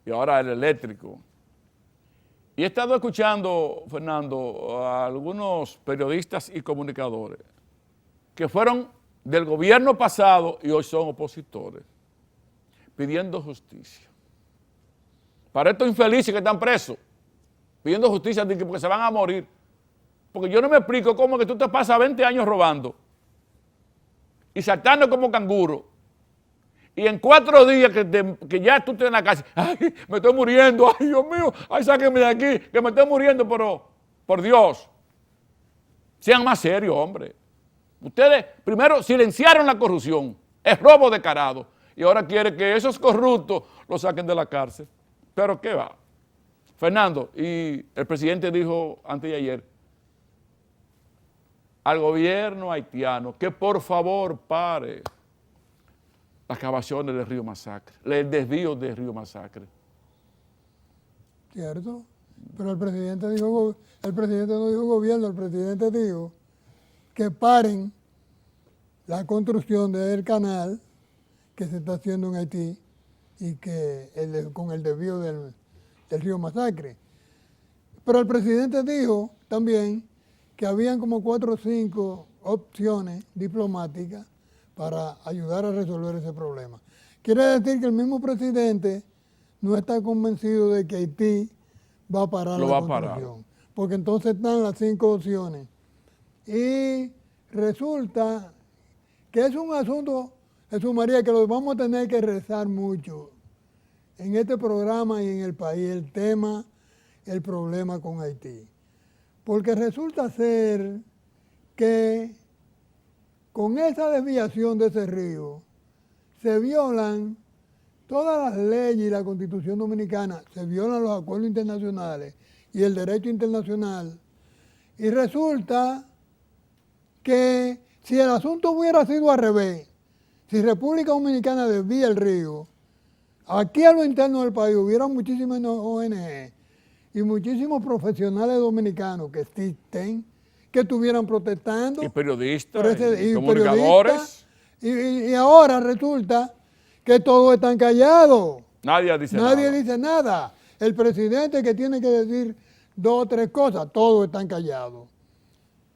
S2: y ahora el eléctrico, y he estado escuchando, Fernando, a algunos periodistas y comunicadores que fueron del gobierno pasado y hoy son opositores, pidiendo justicia. Para estos infelices que están presos, pidiendo justicia porque se van a morir. Porque yo no me explico cómo que tú te pasas 20 años robando y saltando como canguro. Y en 4 días que ya tú estás en la cárcel, ay, me estoy muriendo, ay, Dios mío, ay, sáquenme de aquí, que me estoy muriendo, pero por Dios, sean más serios, hombre. Ustedes primero silenciaron la corrupción, es robo descarado, y ahora quieren que esos corruptos los saquen de la cárcel. Pero ¿qué va? Fernando, y el presidente dijo antes de ayer al gobierno haitiano que por favor pare las excavaciones del río Masacre, el desvío del río Masacre.
S3: ¿Cierto? Pero el presidente no dijo gobierno, el presidente dijo que paren la construcción del canal que se está haciendo en Haití y que con el desvío del río Masacre. Pero el presidente dijo también que habían como 4 o 5 opciones diplomáticas para ayudar a resolver ese problema. Quiere decir que el mismo presidente no está convencido de que Haití va a parar
S2: Lo
S3: la
S2: va a parar.
S3: construcción, porque entonces están las 5 opciones. Y resulta que es un asunto, Jesús María, que lo vamos a tener que rezar mucho en este programa y en el país, el problema con Haití. Porque resulta ser que con esa desviación de ese río se violan todas las leyes y la Constitución Dominicana, se violan los acuerdos internacionales y el derecho internacional. Y resulta que si el asunto hubiera sido al revés, si República Dominicana desvía el río, aquí a lo interno del país hubiera muchísimas ONG y muchísimos profesionales dominicanos que existen, que estuvieran protestando.
S2: Y periodistas,
S3: por ese-
S2: y
S3: y
S2: comunicadores.
S3: y ahora resulta que todos están callados.
S2: Nadie dice
S3: Nadie
S2: nada.
S3: dice nada. El presidente que tiene que decir 2 o 3 cosas, todos están callados.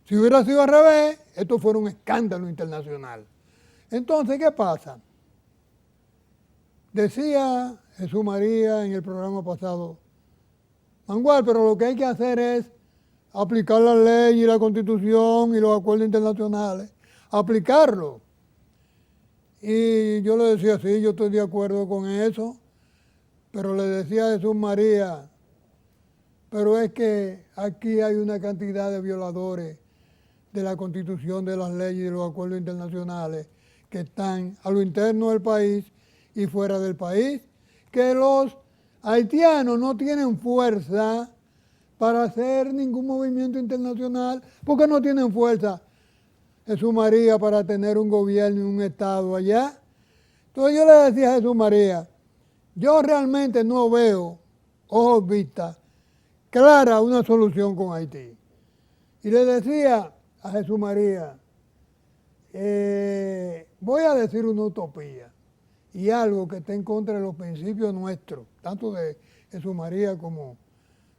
S3: Si hubiera sido al revés, esto fuera un escándalo internacional. Entonces, ¿qué pasa? Decía Jesús María en el programa pasado, Mangual, pero lo que hay que hacer es aplicar la ley y la constitución y los acuerdos internacionales, aplicarlo. Y yo le decía, sí, yo estoy de acuerdo con eso, pero le decía a Jesús María, pero es que aquí hay una cantidad de violadores de la constitución, de las leyes y de los acuerdos internacionales que están a lo interno del país y fuera del país, que los haitianos no tienen fuerza para hacer ningún movimiento internacional, porque no tienen fuerza, Jesús María, para tener un gobierno y un Estado allá. Entonces yo le decía a Jesús María, yo realmente no veo, ojos vistas, clara una solución con Haití. Y le decía a Jesús María, voy a decir una utopía y algo que esté en contra de los principios nuestros, tanto de Jesús María como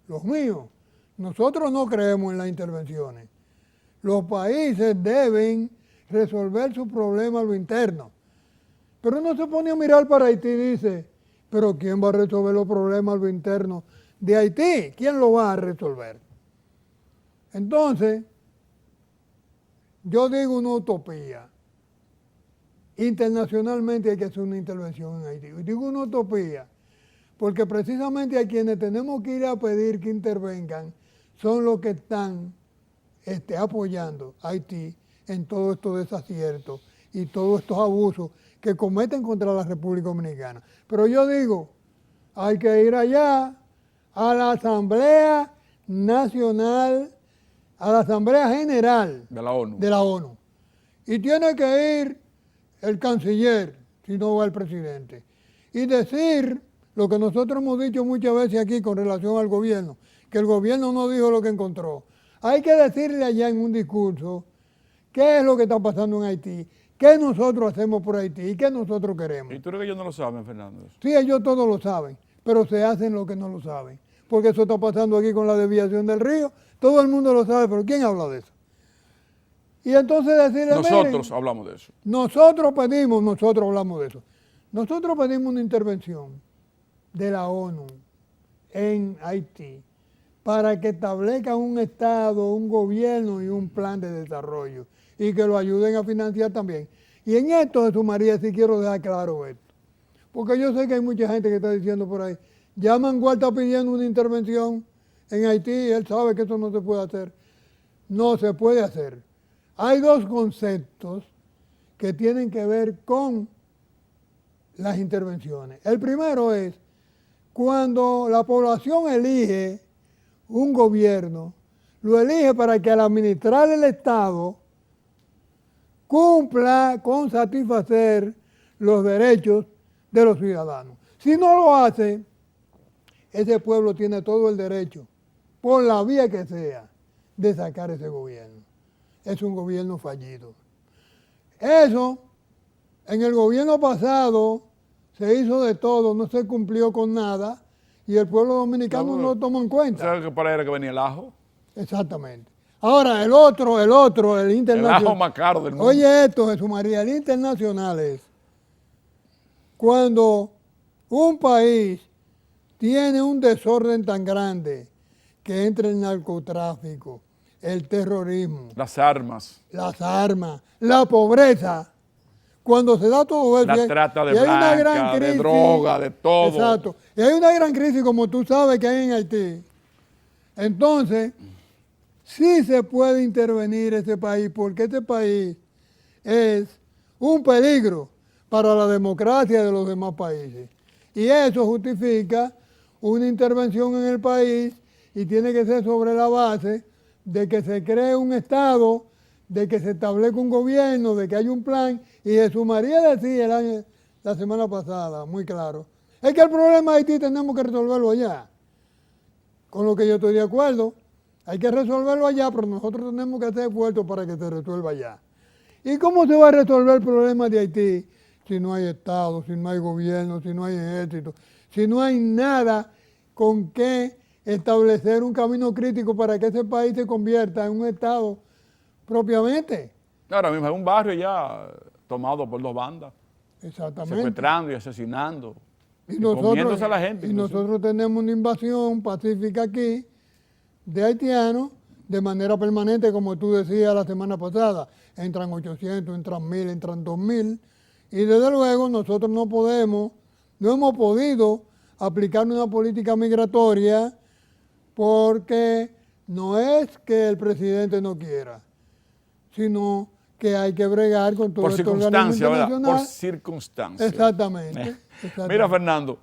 S3: los míos. Nosotros no creemos en las intervenciones. Los países deben resolver sus problemas a lo interno. Pero uno se pone a mirar para Haití y dice, pero ¿quién va a resolver los problemas a lo interno de Haití? ¿Quién lo va a resolver? Entonces, yo digo una utopía. Internacionalmente hay que hacer una intervención en Haití. Y digo una utopía porque precisamente a quienes tenemos que ir a pedir que intervengan son los que están apoyando a Haití en todos estos desaciertos y todos estos abusos que cometen contra la República Dominicana. Pero yo digo, hay que ir allá a la Asamblea Nacional, a la Asamblea General
S2: De la ONU.
S3: de la ONU. Y tiene que ir el canciller, si no va el presidente, y decir lo que nosotros hemos dicho muchas veces aquí con relación al gobierno, que el gobierno no dijo lo que encontró. Hay que decirle allá en un discurso qué es lo que está pasando en Haití, qué nosotros hacemos por Haití y qué nosotros queremos.
S2: ¿Y tú crees que ellos no lo saben, Fernando?
S3: Sí, ellos todos lo saben, pero se hacen lo que no lo saben. Porque eso está pasando aquí con la desviación del río. Todo el mundo lo sabe, pero ¿quién habla de eso? Y entonces decirle,
S2: Nosotros
S3: miren,
S2: hablamos de eso.
S3: nosotros hablamos de eso. Nosotros pedimos una intervención de la ONU en Haití para que establezcan un Estado, un gobierno y un plan de desarrollo y que lo ayuden a financiar también. Y en esto, Jesús María, sí quiero dejar claro esto. Porque yo sé que hay mucha gente que está diciendo por ahí, ya Mangual está pidiendo una intervención en Haití y él sabe que eso no se puede hacer. No se puede hacer. Hay 2 conceptos que tienen que ver con las intervenciones. El primero es cuando la población elige un gobierno, lo elige para que al administrar el Estado cumpla con satisfacer los derechos de los ciudadanos. Si no lo hace, ese pueblo tiene todo el derecho, por la vía que sea, de sacar ese gobierno. Es un gobierno fallido. Eso, en el gobierno pasado, se hizo de todo, no se cumplió con nada, y el pueblo dominicano no lo tomó en cuenta.
S2: ¿Sabes que para ahí era que venía el ajo?
S3: Exactamente. Ahora, el otro, el
S2: El
S3: internacional.
S2: ajo más caro del mundo.
S3: Oye esto, Jesús María, el internacional es cuando un país tiene un desorden tan grande que entra el narcotráfico, el terrorismo,
S2: Las armas.
S3: las armas, la pobreza, cuando se da todo eso,
S2: La
S3: y
S2: trata de
S3: y hay una
S2: blanca,
S3: gran
S2: de
S3: crisis,
S2: droga, de todo.
S3: Exacto. Y hay una gran crisis, como tú sabes, que hay en Haití. Entonces, sí se puede intervenir ese país, porque ese país es un peligro para la democracia de los demás países. Y eso justifica una intervención en el país y tiene que ser sobre la base de que se cree un Estado, de que se establezca un gobierno, de que hay un plan. Y Jesús María decía la semana pasada, muy claro, es que el problema de Haití tenemos que resolverlo allá. con lo que yo estoy de acuerdo. Hay que resolverlo allá, pero nosotros tenemos que hacer esfuerzos para que se resuelva allá. ¿Y cómo se va a resolver el problema de Haití si no hay Estado, si no hay gobierno, si no hay ejército, si no hay nada con que establecer un camino crítico para que ese país se convierta en un Estado propiamente?
S2: Ahora mismo es un barrio ya tomado por dos bandas,
S3: Exactamente.
S2: secuestrando y asesinando,
S3: Y
S2: comiéndose a la gente.
S3: Y
S2: inclusive.
S3: nosotros tenemos una invasión pacífica aquí de haitianos de manera permanente, como tú decías la semana pasada. Entran 800, entran 1000, entran 2000. Y desde luego nosotros no hemos podido aplicar una política migratoria porque no es que el presidente no quiera, sino que hay que bregar con todo
S2: Por
S3: este
S2: circunstancia,
S3: organismo
S2: ¿verdad? Por
S3: internacional.
S2: circunstancia.
S3: Exactamente.
S2: Mira, Fernando,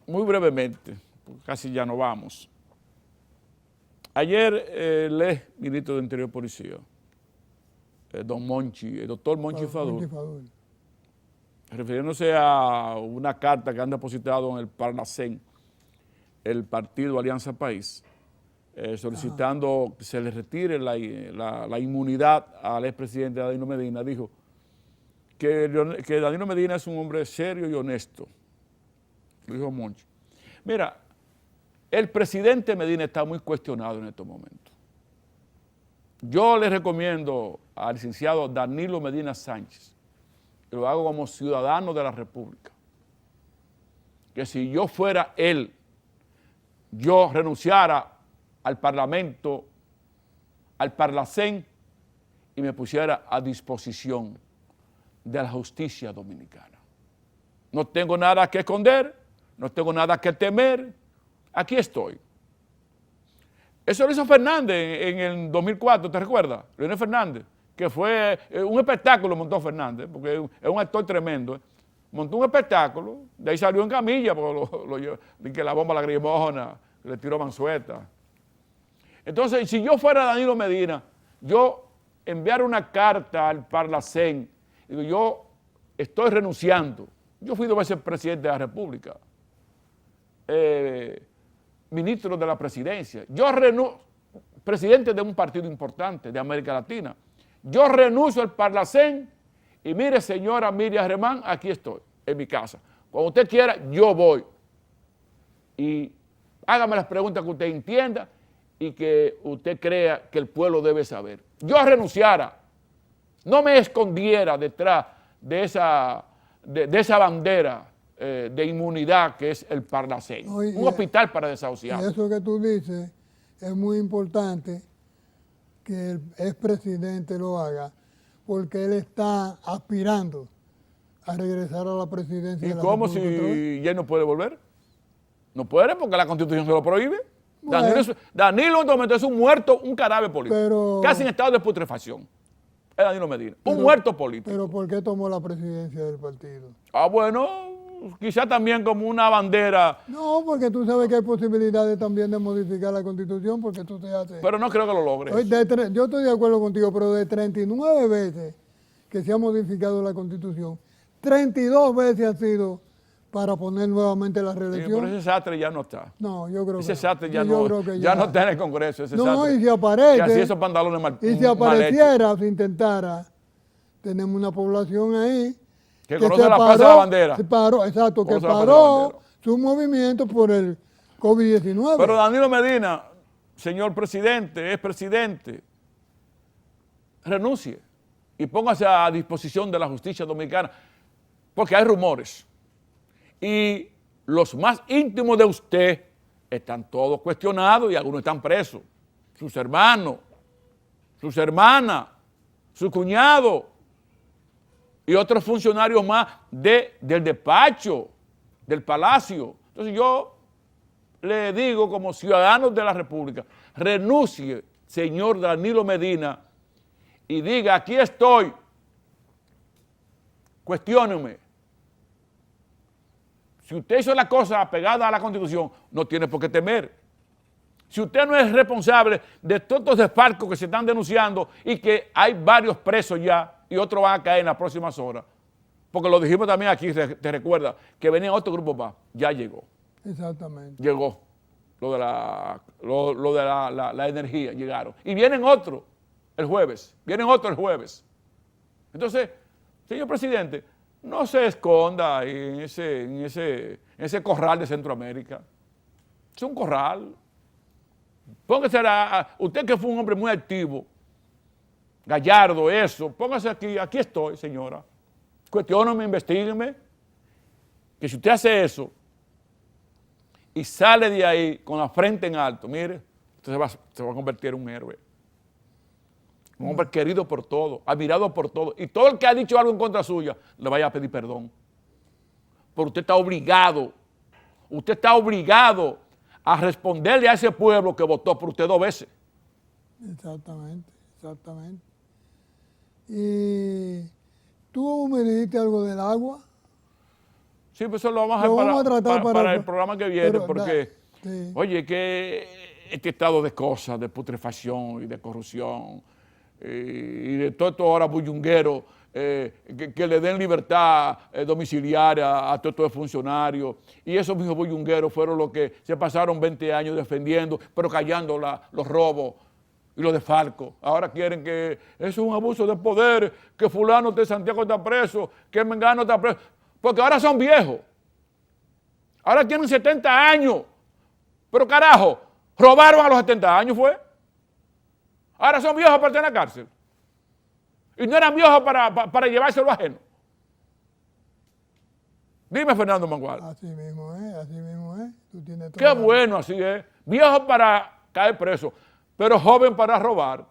S2: muy brevemente, porque casi ya no vamos. Ayer el ex ministro de Interior y Policía, el doctor Monchi Fadul, refiriéndose a una carta que han depositado en el Parlacén, el partido Alianza País, solicitando que se le retire la inmunidad al expresidente Danilo Medina, dijo que Danilo Medina es un hombre serio y honesto, lo dijo Monchi. Mira, el presidente Medina está muy cuestionado en estos momentos. Yo le recomiendo al licenciado Danilo Medina Sánchez, que lo hago como ciudadano de la República, que si yo fuera él, yo renunciara al Parlamento, al Parlacén, y me pusiera a disposición de la justicia dominicana. No tengo nada que esconder, no tengo nada que temer, aquí estoy. Eso lo hizo Fernández en el 2004, ¿te recuerdas? Leonel Fernández, que fue un espectáculo montó Fernández, porque es un actor tremendo. Montó un espectáculo, de ahí salió en camilla, porque que la bomba lacrimógena, le tiró mansueta. Entonces, si yo fuera Danilo Medina, yo enviara una carta al Parlacén, digo, yo estoy renunciando. Yo fui 2 veces presidente de la República, ministro de la presidencia, presidente de un partido importante de América Latina. Yo renuncio al Parlacén y mire, señora Miriam Germán, aquí estoy, en mi casa. Cuando usted quiera, yo voy. Y hágame las preguntas que usted entienda y que usted crea que el pueblo debe saber. Yo renunciara, no me escondiera detrás de esa bandera de inmunidad que es el Parlacén, un hospital para desahuciados.
S3: Y eso que tú dices es muy importante que el expresidente lo haga, porque él está aspirando a regresar a la presidencia.
S2: ¿Y
S3: de la
S2: cómo
S3: República
S2: si ya no puede volver? No puede porque la Constitución se lo prohíbe.
S3: Bueno.
S2: Danilo en este momento es un muerto, un cadáver político,
S3: Pero,
S2: casi en estado de putrefacción. Es Danilo Medina, un muerto político.
S3: Pero ¿por qué tomó la presidencia del partido?
S2: Ah, bueno, quizá también como una bandera,
S3: No, porque tú sabes que hay posibilidades también de modificar la Constitución, porque tú te haces...
S2: pero no creo que lo logre.
S3: Yo estoy de acuerdo contigo, pero de 39 veces que se ha modificado la Constitución, 32 veces ha sido para poner nuevamente la
S2: Sí,
S3: reelección.
S2: pero ese sastre ya no está.
S3: No, yo creo que
S2: Ese sastre ya,
S3: yo
S2: no,
S3: creo que
S2: ya no está en el Congreso. Ese
S3: No,
S2: sastre,
S3: y si aparece,
S2: que así esos pantalones mal,
S3: y si
S2: mal
S3: apareciera,
S2: hechos.
S3: si intentara, tenemos una población ahí
S2: Que conoce la plaza de la bandera.
S3: se paró, exacto, que
S2: Conoce la plaza de la
S3: paró
S2: bandera.
S3: su movimiento por el COVID-19.
S2: Pero Danilo Medina, señor presidente, expresidente, renuncie y póngase a disposición de la justicia dominicana, porque hay rumores. Y los más íntimos de usted están todos cuestionados y algunos están presos. Sus hermanos, sus hermanas, su cuñado y otros funcionarios más del despacho, del palacio. Entonces yo le digo como ciudadano de la República, renuncie, señor Danilo Medina, y diga, aquí estoy, cuestióneme. Si usted hizo la cosa apegada a la Constitución, no tiene por qué temer. Si usted no es responsable de todos estos desfalcos que se están denunciando y que hay varios presos ya y otros van a caer en las próximas horas, porque lo dijimos también aquí, te recuerda, que venía otro grupo más, ya llegó.
S3: Exactamente.
S2: Llegó lo de la energía, llegaron. Y vienen otros el jueves, Entonces, señor presidente, no se esconda ahí en ese corral de Centroamérica. Es un corral. Póngase usted que fue un hombre muy activo, gallardo, eso, póngase aquí estoy, señora. Cuestióname, investígueme, que si usted hace eso y sale de ahí con la frente en alto, mire, usted se va a convertir en un héroe. Un hombre querido por todos, admirado por todos. Y todo el que ha dicho algo en contra suya, le vaya a pedir perdón. Porque usted está obligado a responderle a ese pueblo que votó por usted 2 veces.
S3: Exactamente. Y tú me dijiste algo del agua.
S2: Sí, pues eso lo vamos a tratar para el programa que viene, porque,
S3: sí.
S2: Oye, que este estado de cosas, de putrefacción y de corrupción, y de todo esto ahora bullunguero, que le den libertad domiciliaria a todos estos funcionarios, y esos mismos bullungueros fueron los que se pasaron 20 años defendiendo, pero callando los robos y los desfalcos. Ahora quieren que eso es un abuso de poder, que fulano de Santiago está preso, que Mengano está preso, porque ahora son viejos, ahora tienen 70 años, pero carajo, robaron a los 70 años fue. Ahora son viejos para estar en la cárcel. Y no eran viejos para llevarse lo ajeno. Dime, Fernando Mangual.
S3: Así mismo es. Tú tienes
S2: Qué bueno, así es. Viejo para caer preso, pero joven para robar.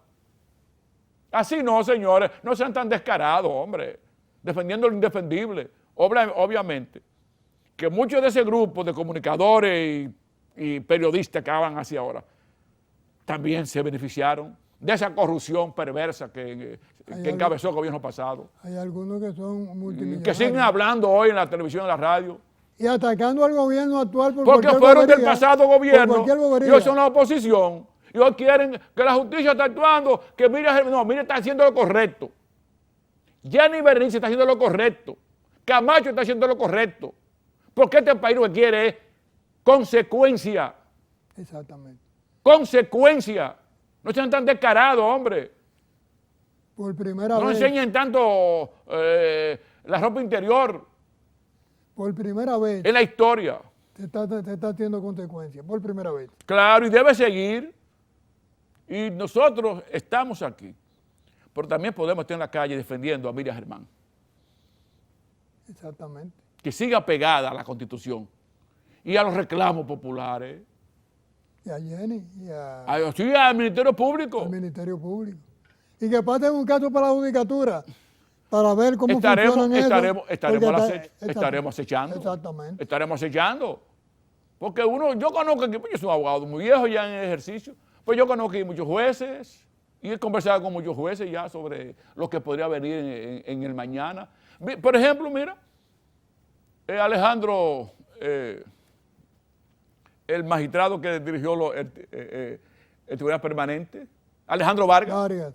S2: Así no, señores. No sean tan descarados, hombre. Defendiendo lo indefendible. Obviamente, que muchos de ese grupo de comunicadores y periodistas que hablan así ahora, también se beneficiaron de esa corrupción perversa que encabezó el gobierno pasado.
S3: Hay algunos que son multimillonarios.
S2: Que siguen hablando hoy en la televisión y en la radio.
S3: Y atacando al gobierno actual
S2: porque fueron del pasado gobierno y hoy son la oposición. Y hoy quieren que la justicia está actuando, que Miriam está haciendo lo correcto. Gianni Berenice está haciendo lo correcto. Camacho está haciendo lo correcto. Porque este país lo que quiere es consecuencia.
S3: Exactamente.
S2: Consecuencia. No sean tan descarados, hombre.
S3: Por primera vez.
S2: No enseñen tanto la ropa interior.
S3: Por primera vez.
S2: En la historia.
S3: Te está haciendo consecuencias. Por primera vez.
S2: Claro, y debe seguir. Y nosotros estamos aquí. Pero también podemos estar en la calle defendiendo a Miriam Germán.
S3: Exactamente.
S2: Que siga pegada a la Constitución y a los reclamos populares.
S3: Y a Jenny.
S2: Sí, al Ministerio Público.
S3: Al Ministerio Público. Y que pasen un caso para la judicatura para ver cómo funcionan
S2: estaremos acechando.
S3: Exactamente.
S2: Estaremos acechando. Porque yo conozco aquí, yo soy un abogado muy viejo ya en ejercicio, pues yo conozco aquí muchos jueces y he conversado con muchos jueces ya sobre lo que podría venir en el mañana. Por ejemplo, mira, Alejandro, el magistrado que dirigió el Tribunal Permanente, Alejandro Vargas,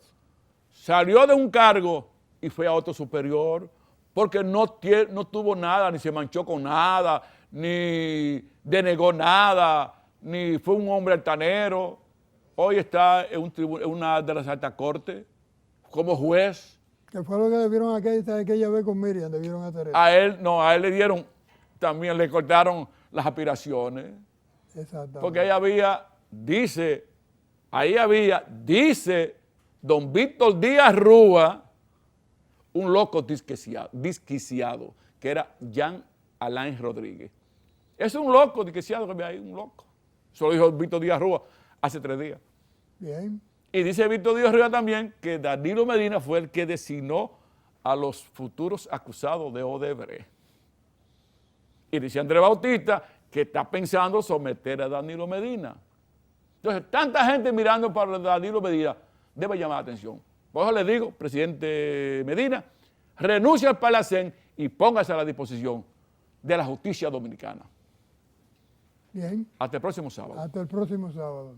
S2: salió de un cargo y fue a otro superior porque no tuvo nada, ni se manchó con nada, ni denegó nada, ni fue un hombre altanero. Hoy está en una de las altas cortes como juez.
S3: Que fue lo que debieron aquella vez con Miriam, debieron hacer eso.
S2: A él le dieron, también le cortaron las aspiraciones.
S3: Exactamente.
S2: Porque ahí había, dice don Víctor Díaz Rúa, un loco disquiciado, que era Jean Alain Rodríguez. Es un loco disquiciado que había ahí, un loco. Eso lo dijo Víctor Díaz Rúa hace 3 días.
S3: Bien.
S2: Y dice Víctor Díaz Rúa también que Danilo Medina fue el que designó a los futuros acusados de Odebrecht. Y dice Andrés Bautista que está pensando someter a Danilo Medina. Entonces, tanta gente mirando para Danilo Medina debe llamar la atención. Por eso le digo, presidente Medina, renuncie al Palacén y póngase a la disposición de la justicia dominicana.
S3: Bien.
S2: Hasta el próximo sábado.
S3: Hasta el próximo sábado.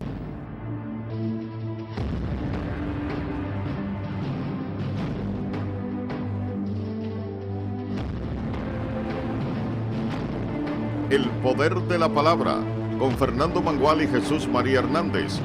S1: El poder de la palabra con Fernando Mangual y Jesús María Hernández.